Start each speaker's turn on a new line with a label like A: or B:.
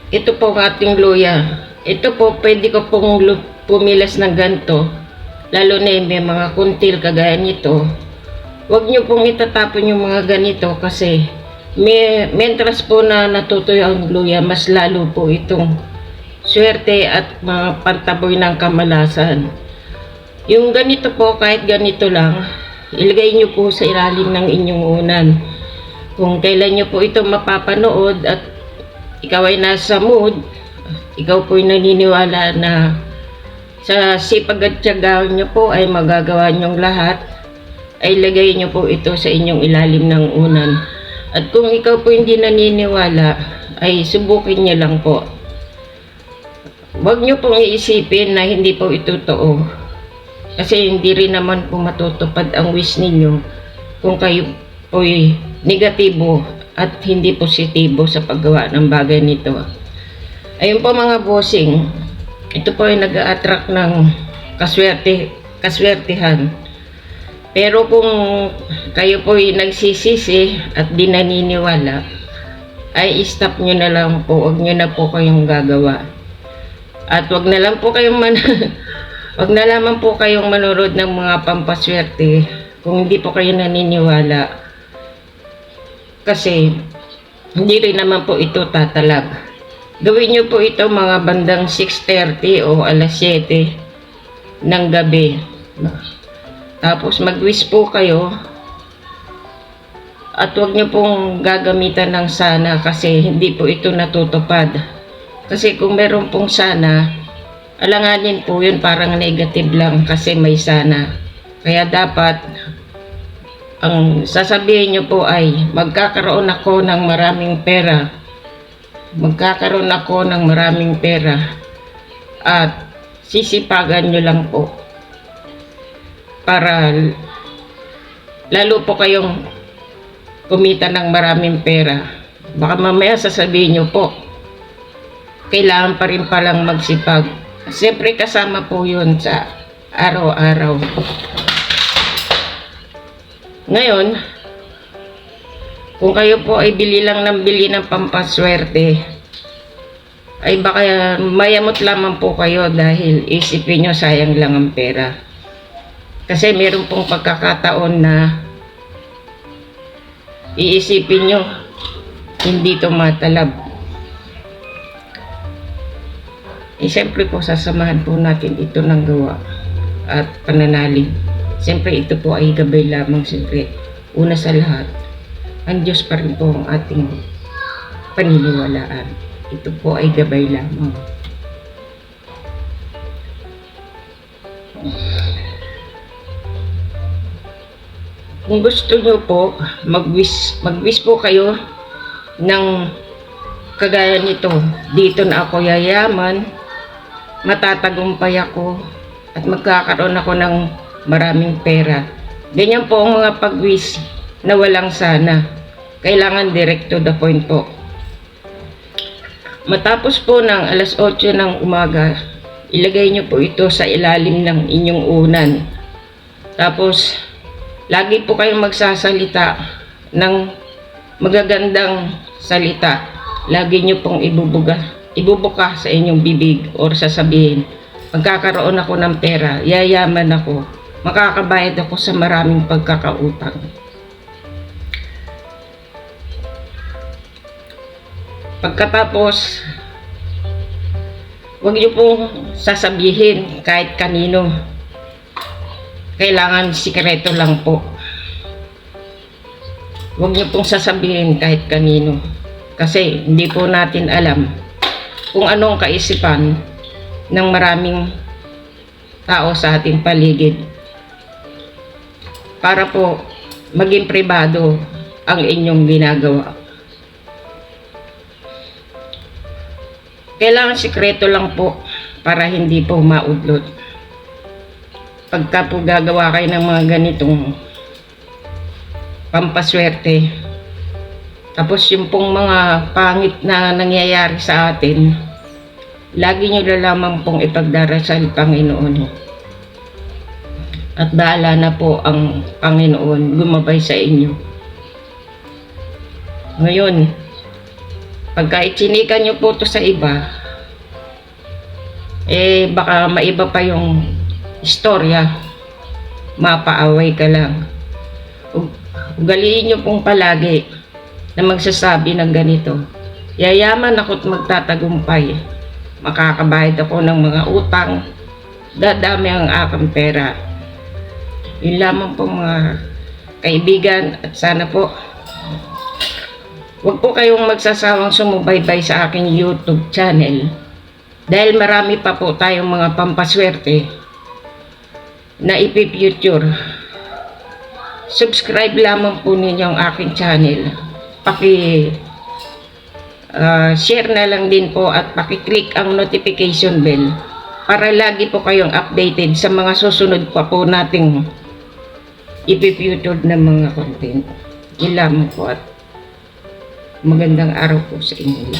A: Ito po ang ating luya. Ito po, pwede ko pong pumilas ng ganito. Lalo na yung may mga kuntil kagaya nito. Huwag nyo pong itatapon yung mga ganito kasi mentras po na natutuyo ang luya, mas lalo po itong swerte at mga pantaboy ng kamalasan. Yung ganito po, kahit ganito lang, ilagay nyo po sa ilalim ng inyong unan. Kung kailan nyo po ito mapapanood at ikaw ay nasa mood, ikaw po ay naniniwala na sa sipag at tiyaga nyo po ay magagawa nyong lahat, ay lagay nyo po ito sa inyong ilalim ng unan. At kung ikaw po hindi naniniwala, ay subukin nyo lang po. Huwag nyo pong iisipin na hindi po ito totoo. Kasi hindi rin naman po matutupad ang wish ninyo kung kayo po ay negatibo at hindi positibo sa paggawa ng bagay nito. Ayun po mga bossing, ito po ay nag-a-attract ng kaswertihan. Pero kung kayo po ay nagsisisi at di naniniwala, ay stop nyo na lang po, huwag nyo na po kayong gagawa. At huwag na lang po kayong wag na lamang po kayong manonood ng mga pampaswerte kung hindi po kayo naniniwala. Kasi hindi rin naman po ito tatalag. Gawin nyo po ito mga bandang 6:30 o alas 7 ng gabi. Tapos mag-wish po kayo. At huwag nyo pong gagamitan ng sana kasi hindi po ito natutupad. Kasi kung meron pong sana, alanganin po yun, parang negative lang kasi may sana. Kaya dapat ang sasabihin nyo po ay magkakaroon ako ng maraming pera. Magkakaroon ako ng maraming pera. At sisipagan nyo lang po. Para lalo po kayong kumita ng maraming pera. Baka mamaya sasabihin nyo po, kailangan pa rin palang magsipag. Siyempre kasama po yun sa araw-araw. Ngayon, kung kayo po ay bili lang ng bili ng pampaswerte, ay baka mayamot lamang po kayo dahil isipin nyo sayang lang ang pera. Kasi meron pong pagkakataon na iisipin nyo hindi tumatalab. Siyempre po sasamahan po natin ito ng gawa at pananalig. Siyempre ito po ay gabay lamang. Siyempre una sa lahat, ang Diyos pa rin po ang ating paniniwalaan. Ito po ay gabay lamang. Kung gusto nyo po mag-wish po kayo ng kagaya nito, dito na ako yayaman, matatagumpay ako at magkakaroon ako ng maraming pera. Ganyan po ang mga pag-wish na walang sana. Kailangan direct to the point po. Matapos po ng alas 8 ng umaga, ilagay nyo po ito sa ilalim ng inyong unan. Tapos lagi po kayong magsasalita ng magagandang salita. Lagi nyo pong ibubuka sa inyong bibig or sasabihin, magkakaroon ako ng pera, yayaman ako, makakabayad ako sa maraming pagkakautang. Pagkatapos, huwag niyo pong sasabihin kahit kanino. Kailangan sikreto lang po. Huwag niyo pong sasabihin kahit kanino. Kasi hindi po natin alam kung anong kaisipan ng maraming tao sa ating paligid. Para po maging pribado ang inyong ginagawa. Kailangan sikreto lang po para hindi po maudlot. Pagka po gagawa kayo ng mga ganitong pampaswerte, tapos yung pong mga pangit na nangyayari sa atin, lagi nyo na lamang pong ipagdarasal Panginoon. At bahala na po ang Panginoon gumabay sa inyo. Ngayon, Pagka ichinikan nyo po to sa iba, baka maiba pa yung istorya, mapaaway ka lang. Ugaliin nyo pong palagi na magsasabi ng ganito, yayaman ako't magtatagumpay, makakabayad ako ng mga utang, dadami ang aking pera. Yun lamang po mga kaibigan, at sana po huwag po kayong magsasawang sumubaybay sa aking YouTube channel dahil marami pa po tayong mga pampaswerte na ipifuture. Subscribe lamang po ninyo ang aking channel, share na lang din po at paki-click ang notification bell para lagi po kayong updated sa mga susunod pa po nating ipifuture na mga content. Yun lamang po at magandang araw po sa inyo.